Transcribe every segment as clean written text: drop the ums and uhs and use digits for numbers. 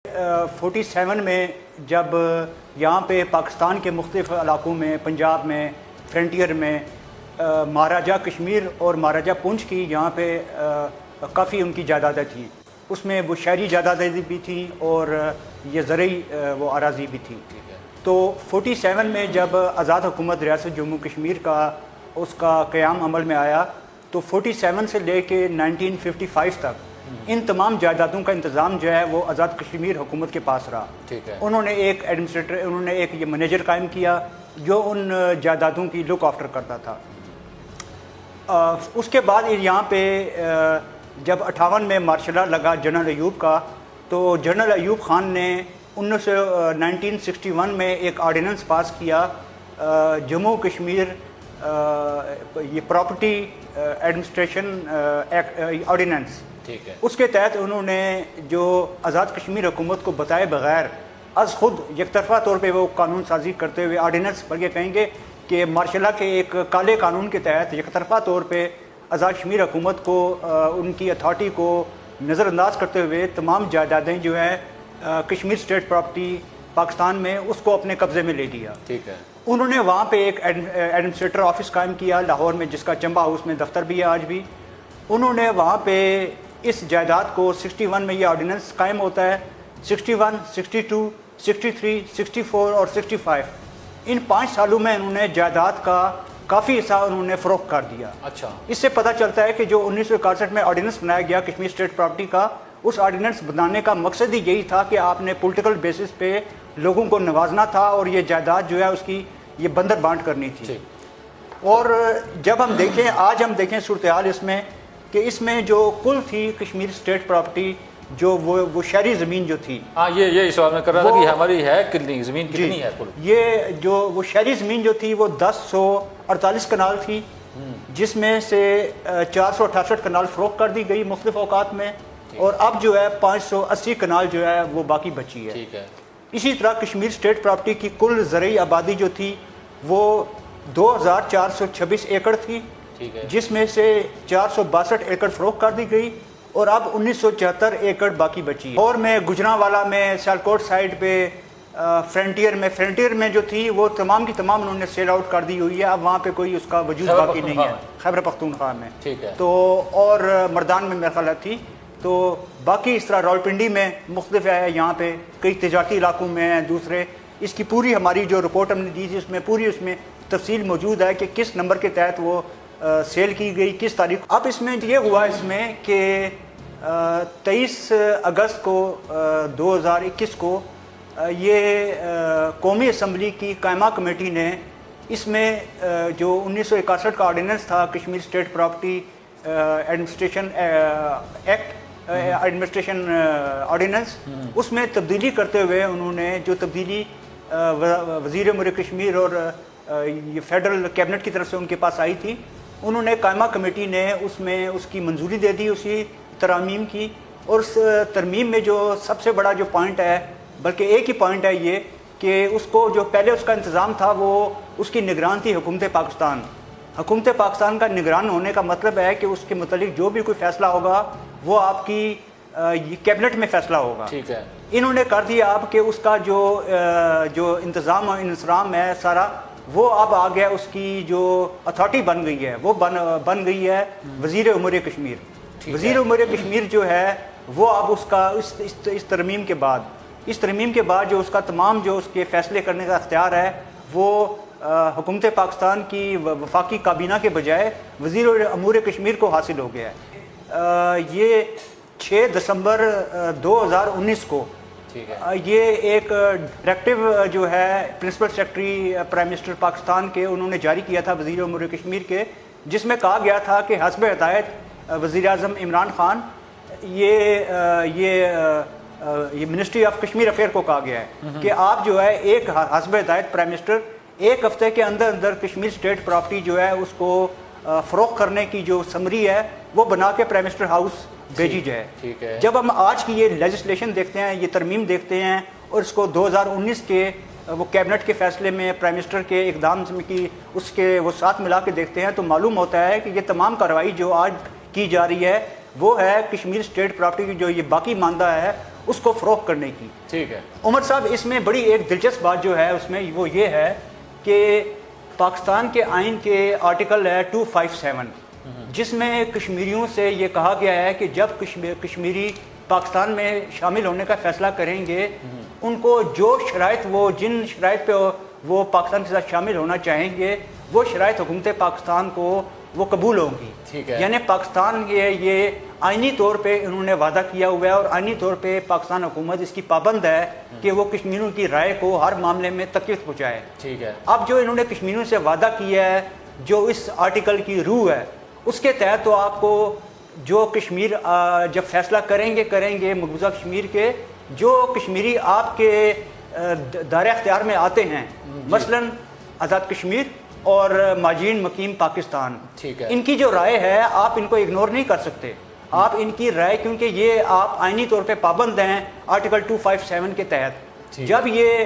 47 میں جب یہاں پہ پاکستان کے مختلف علاقوں میں، پنجاب میں، فرنٹیئر میں مہاراجہ کشمیر اور مہاراجہ پونچھ کی یہاں پہ کافی ان کی جائیدادیں تھیں. اس میں وہ شہری جائیدادیں بھی تھیں اور یہ زرعی وہ اراضی بھی تھی. تو 47 میں جب آزاد حکومت ریاست جموں کشمیر کا اس کا قیام عمل میں آیا تو 47 سے لے کے 1955 تک ان تمام جائیدادوں کا انتظام جو ہے وہ آزاد کشمیر حکومت کے پاس رہا. انہوں نے ایک ایڈمنسٹریٹر، انہوں نے ایک یہ منیجر قائم کیا جو ان جائیدادوں کی لک آفٹر کرتا تھا. اس کے بعد یہاں پہ جب 58 میں مارشل لا لگا جنرل ایوب کا، تو جنرل ایوب خان نے 1961 میں ایک آرڈیننس پاس کیا، جموں کشمیر یہ پراپرٹی ایڈمنسٹریشن آرڈیننس. اس کے تحت انہوں نے جو آزاد کشمیر حکومت کو بتائے بغیر از خود یک طرفہ طور پہ وہ قانون سازی کرتے ہوئے آرڈیننس بلکہ کہیں گے کہ مارشل لا کے ایک کالے قانون کے تحت یک طرفہ طور پہ آزاد کشمیر حکومت کو ان کی اتھارٹی کو نظر انداز کرتے ہوئے تمام جائیدادیں جو ہے کشمیر اسٹیٹ پراپرٹی پاکستان میں اس کو اپنے قبضے میں لے لیا. انہوں نے وہاں پہ ایک ایڈمنسٹریٹر آفس قائم کیا لاہور میں، جس کا چمبا ہاؤس میں دفتر بھی ہے آج بھی. انہوں نے وہاں پہ اس جائیداد کو 61 میں یہ آرڈیننس قائم ہوتا ہے، 61، 62، 63، 64 اور 65 ان 5 سالوں میں انہوں نے جائیداد کا کافی حصہ انہوں نے فروخت کر دیا. اچھا، اس سے پتہ چلتا ہے کہ جو 1961 میں آرڈیننس بنایا گیا کشمیر اسٹیٹ پراپرٹی کا، اس آرڈیننس بنانے کا مقصد ہی یہی تھا کہ آپ نے پولیٹیکل بیسس پہ لوگوں کو نوازنا تھا اور یہ جائیداد جو ہے اس کی یہ بندر بانٹ کرنی تھی. اور جب ہم دیکھیں، آج ہم دیکھیں صورتحال اس میں کہ اس میں جو کل تھی کشمیر اسٹیٹ پراپرٹی جو وہ شہری زمین جو تھی، یہ سوال میں کر رہا تھا کہ ہماری ہے کتنی زمین، کتنی ہے کل؟ یہ جو وہ شہری زمین جو تھی وہ 1048 کنال تھی، جس میں سے 468 کنال فروخت کر دی گئی مختلف اوقات میں، اور اب جو ہے 580 کنال جو ہے وہ باقی بچی ہے. اسی طرح کشمیر اسٹیٹ پراپرٹی کی کل زرعی آبادی جو تھی وہ 2426 ایکڑ تھی، جس میں سے 462 ایکڑ فروخت کر دی گئی اور اب 1974 ایکڑ باقی بچی ہے. اور میں گجرانوالہ میں، سیالکوٹ سائڈ پہ، فرنٹیئر میں جو تھی وہ تمام کی تمام انہوں نے سیل آؤٹ کر دی ہوئی ہے. اب وہاں پہ کوئی اس کا وجود باقی نہیں ہے. خیبر پختونخوا میں تو، اور مردان میں میرا خیال تھی. تو باقی اس طرح راولپنڈی میں مختلف ہے، یہاں پہ کئی تجارتی علاقوں میں ہیں دوسرے. اس کی پوری ہماری جو رپورٹ ہم نے دی تھی اس میں پوری اس میں تفصیل موجود ہے کہ کس نمبر کے تحت وہ سیل کی گئی، کس تاریخ. اب اس میں یہ ہوا اس میں کہ 23 اگست کو 2021 کو یہ قومی اسمبلی کی قائمہ کمیٹی نے اس میں جو 1961 کا آرڈیننس تھا Kashmir state property administration act, administration ordinance, اس میں تبدیلی کرتے ہوئے انہوں نے جو تبدیلی وزیر امور کشمیر اور یہ فیڈرل کیبنٹ کی طرف سے ان کے پاس آئی تھی، انہوں نے قائمہ کمیٹی نے اس میں اس کی منظوری دے دی اسی ترامیم کی. اور اس ترمیم میں جو سب سے بڑا جو پوائنٹ ہے، بلکہ ایک ہی پوائنٹ ہے یہ کہ اس کو جو پہلے اس کا انتظام تھا وہ اس کی نگران تھی حکومت پاکستان. حکومت پاکستان کا نگران ہونے کا مطلب ہے کہ اس کے متعلق جو بھی کوئی فیصلہ ہوگا وہ آپ کی کیبنٹ میں فیصلہ ہوگا. انہوں نے کر دیا اب کہ اس کا جو انتظام و انصرام ہے سارا، وہ اب آ گیا، اس کی جو اتھارٹی بن گئی ہے وہ بن گئی ہے وزیر امور کشمیر. وزیر امور کشمیر جو ہے وہ اب اس کا اس ترمیم کے بعد جو اس کا تمام جو اس کے فیصلے کرنے کا اختیار ہے وہ حکومت پاکستان کی وفاقی کابینہ کے بجائے وزیر امور کشمیر کو حاصل ہو گیا ہے. یہ 6 دسمبر 2019 کو یہ ایک ڈائریکٹیو جو ہے principal secretary prime minister Pakistan کے انہوں نے جاری کیا تھا وزیر امور کشمیر کے، جس میں کہا گیا تھا کہ حسب ہدایت وزیر اعظم عمران خان یہ منسٹری آف کشمیر افیئر کو کہا گیا ہے کہ آپ جو ہے ایک حسب ہدایت پرائم منسٹر 1 ہفتے کے اندر کشمیر اسٹیٹ پراپرٹی جو ہے اس کو فروخت کرنے کی جو سمری ہے وہ بنا کے پرائم منسٹر ہاؤس بھیجی جائے. جب ہم آج کی یہ لیجسلیشن دیکھتے ہیں، یہ ترمیم دیکھتے ہیں اور اس کو 2019 کے وہ کیبنٹ کے فیصلے میں پرائم منسٹر کے اقدام کی اس کے وہ ساتھ ملا کے دیکھتے ہیں تو معلوم ہوتا ہے کہ یہ تمام کارروائی جو آج کی جا رہی ہے وہ ہے کشمیر اسٹیٹ پراپرٹی کی جو یہ باقی ماندہ ہے اس کو فروخت کرنے کی. ٹھیک ہے عمر صاحب اس میں بڑی ایک دلچسپ بات جو ہے اس میں وہ یہ ہے کہ پاکستان کے آئین کے آرٹیکل ہے 257 جس میں کشمیریوں سے یہ کہا گیا ہے کہ جب کشمیری پاکستان میں شامل ہونے کا فیصلہ کریں گے ان کو جو شرائط وہ جن شرائط پہ وہ پاکستان کے ساتھ شامل ہونا چاہیں گے وہ شرائط حکومت پاکستان کو وہ قبول ہوں گی. ٹھیک ہے. یعنی پاکستان یہ آئینی طور پہ انہوں نے وعدہ کیا ہوا ہے اور آئینی طور پہ پاکستان حکومت اس کی پابند ہے کہ وہ کشمیریوں کی رائے کو ہر معاملے میں تکلیف پہنچائے. ٹھیک ہے. اب جو انہوں نے کشمیریوں سے وعدہ کیا ہے جو اس آرٹیکل کی روح ہے اس کے تحت تو آپ کو جو کشمیر جب فیصلہ کریں گے مقبوضہ کشمیر کے جو کشمیری آپ کے دائرہ اختیار میں آتے ہیں مثلاً آزاد کشمیر اور ماجرین مقیم پاکستان, ان کی جو رائے ہے آپ ان کو اگنور نہیں کر سکتے. آپ ان کی رائے کیونکہ یہ آپ آئینی طور پہ پابند ہیں آرٹیکل 257 کے تحت. جب یہ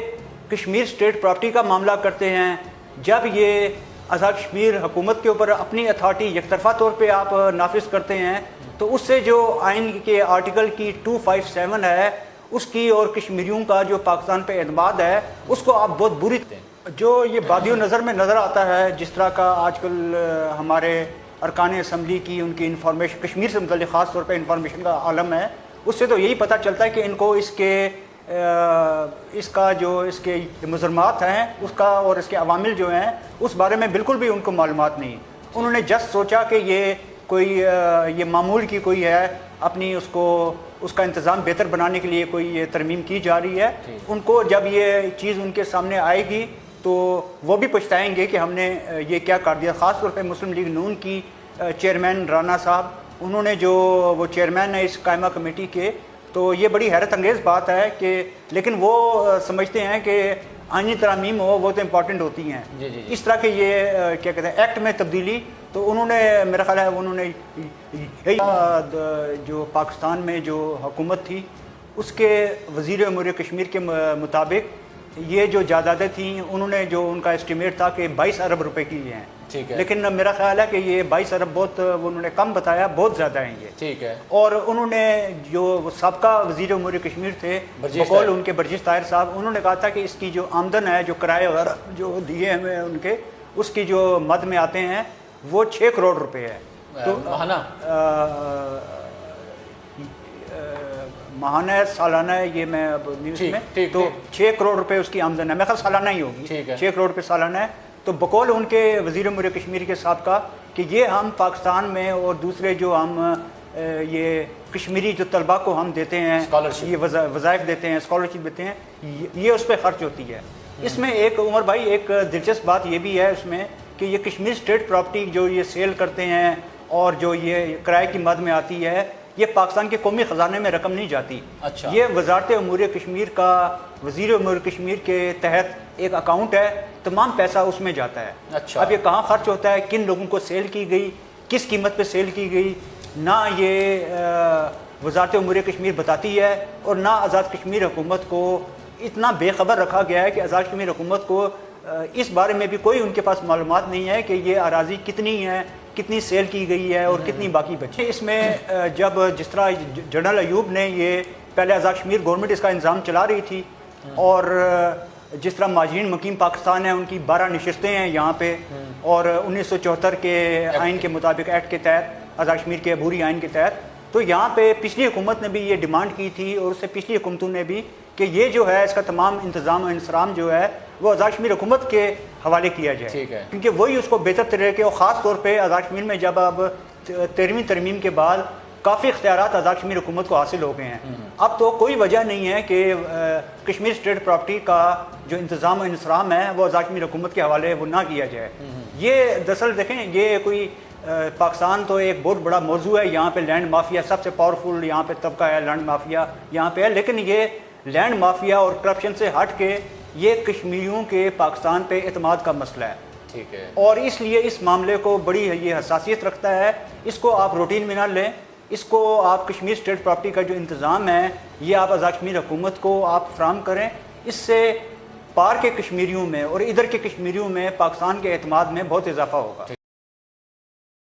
کشمیر اسٹیٹ پراپرٹی کا معاملہ کرتے ہیں, جب یہ آزاد کشمیر حکومت کے اوپر اپنی اتھارٹی یک طرفہ طور پہ آپ نافذ کرتے ہیں تو اس سے جو آئین کے آرٹیکل کی 257 ہے اس کی اور کشمیریوں کا جو پاکستان پہ اعتماد ہے اس کو آپ بہت بری جو یہ بادی و نظر میں نظر آتا ہے جس طرح کا آج کل ہمارے ارکان اسمبلی کی ان کی انفارمیشن کشمیر سے متعلق خاص طور پہ انفارمیشن کا عالم ہے, اس سے تو یہی پتہ چلتا ہے کہ ان کو اس کا جو اس کے مضمرات ہیں اس کا اور اس کے عوامل جو ہیں اس بارے میں بالکل بھی ان کو معلومات نہیں. انہوں نے جسٹ سوچا کہ یہ کوئی یہ معمول کی کوئی ہے اپنی اس کا انتظام بہتر بنانے کے لیے کوئی یہ ترمیم کی جا رہی ہے. ان کو جب یہ چیز ان کے سامنے آئے گی تو وہ بھی پچھتائیں گے کہ ہم نے یہ کیا کر دیا. خاص طور پہ مسلم لیگ نون کی چیئرمین رانا صاحب, انہوں نے جو وہ چیئرمین ہے اس قائمہ کمیٹی کے, تو یہ بڑی حیرت انگیز بات ہے کہ لیکن وہ سمجھتے ہیں کہ آئینی ترامیم ہو وہ تو امپورٹنٹ ہوتی ہیں. اس طرح کے یہ کیا کہتے ہیں ایکٹ میں تبدیلی, تو انہوں نے میرا خیال ہے انہوں نے جو پاکستان میں جو حکومت تھی اس کے وزیر امور کشمیر کے مطابق یہ جو جائیدادیں تھیں انہوں نے جو ان کا اسٹیمیٹ تھا کہ 22 ارب روپے کی ہیں. لیکن میرا خیال ہے کہ یہ 22 ارب بہت انہوں نے کم بتایا, بہت زیادہ ہیں یہ. ٹھیک ہے. اور انہوں نے جو سابقہ وزیر امور کشمیر تھے بقول ان کے برجس طاہر صاحب, انہوں نے کہا تھا کہ اس کی جو آمدن ہے جو کرائے وغیرہ جو دیے ہیں ان کے اس کی جو مد میں آتے ہیں وہ 6 کروڑ روپے ہے. تو ماہانہ سالانہ ہے یہ میں اب نیوز میں, تو 6 کروڑ روپے اس کی آمدن ہے, میں خیال سالانہ ہی ہوگی, 6 کروڑ روپے سالانہ ہے. تو بقول ان کے وزیر امور کشمیر کے سابقہ کہ یہ ہم پاکستان میں اور دوسرے جو ہم یہ کشمیری جو طلباء کو ہم دیتے ہیں یہ وظائف دیتے ہیں اسکالرشپ دیتے ہیں یہ اس پہ خرچ ہوتی ہے. اس میں ایک عمر بھائی ایک دلچسپ بات یہ بھی ہے اس میں کہ یہ کشمیر اسٹیٹ پراپرٹی جو یہ سیل کرتے ہیں اور جو یہ کرائے کی مد میں آتی ہے یہ پاکستان کے قومی خزانے میں رقم نہیں جاتی. یہ وزارت امور کشمیر کا وزیر امور کشمیر کے تحت ایک اکاؤنٹ ہے, تمام پیسہ اس میں جاتا ہے. اب یہ کہاں خرچ ہوتا ہے, کن لوگوں کو سیل کی گئی, کس قیمت پہ سیل کی گئی, نہ یہ وزارت امور کشمیر بتاتی ہے اور نہ آزاد کشمیر حکومت کو اتنا بے خبر رکھا گیا ہے کہ آزاد کشمیر حکومت کو اس بارے میں بھی کوئی ان کے پاس معلومات نہیں ہے کہ یہ اراضی کتنی ہے, کتنی سیل کی گئی ہے اور کتنی باقی بچی. اس میں جب جس طرح جنرل ایوب نے یہ پہلے آزاد کشمیر گورنمنٹ اس کا انتظام چلا رہی تھی اور جس طرح ماجرین مقیم پاکستان ہیں ان کی 12 نشستیں ہیں یہاں پہ اور 1974 کے آئین کے مطابق ایکٹ کے تحت آزاد کشمیر کے عبوری آئین کے تحت, تو یہاں پہ پچھلی حکومت نے بھی یہ ڈیمانڈ کی تھی اور اس سے پچھلی حکومتوں نے بھی کہ یہ جو ہے اس کا تمام انتظام و انصرام جو ہے وہ آزاد کشمیر حکومت کے حوالے کیا جائے, کیونکہ وہی اس کو بہتر طریقے اور خاص طور پہ آزاد کشمیر میں جب اب 13ویں ترمیم کے بعد کافی اختیارات آزاد کشمیر حکومت کو حاصل ہو گئے ہیں. اب تو کوئی وجہ نہیں ہے کہ کشمیر اسٹیٹ پراپرٹی کا جو انتظام و انصرام ہے وہ آزاد کشمیر حکومت کے حوالے وہ نہ کیا جائے. یہ دراصل دیکھیں یہ کوئی پاکستان تو ایک بہت بڑا موضوع ہے, یہاں پہ لینڈ مافیا سب سے پاورفل یہاں پہ طبقہ ہے, لینڈ مافیا یہاں پہ ہے, لیکن یہ لینڈ مافیا اور کرپشن سے ہٹ کے یہ کشمیریوں کے پاکستان پہ اعتماد کا مسئلہ ہے. ٹھیک ہے. اور اس لیے اس معاملے کو بڑی یہ حساسیت رکھتا ہے, اس کو آپ روٹین میں نہ لیں, اس کو آپ کشمیر اسٹیٹ پراپرٹی کا جو انتظام ہے یہ آپ آزاد کشمیر حکومت کو آپ فراہم کریں. اس سے پار کے کشمیریوں میں اور ادھر کے کشمیریوں میں پاکستان کے اعتماد میں بہت اضافہ ہوگا.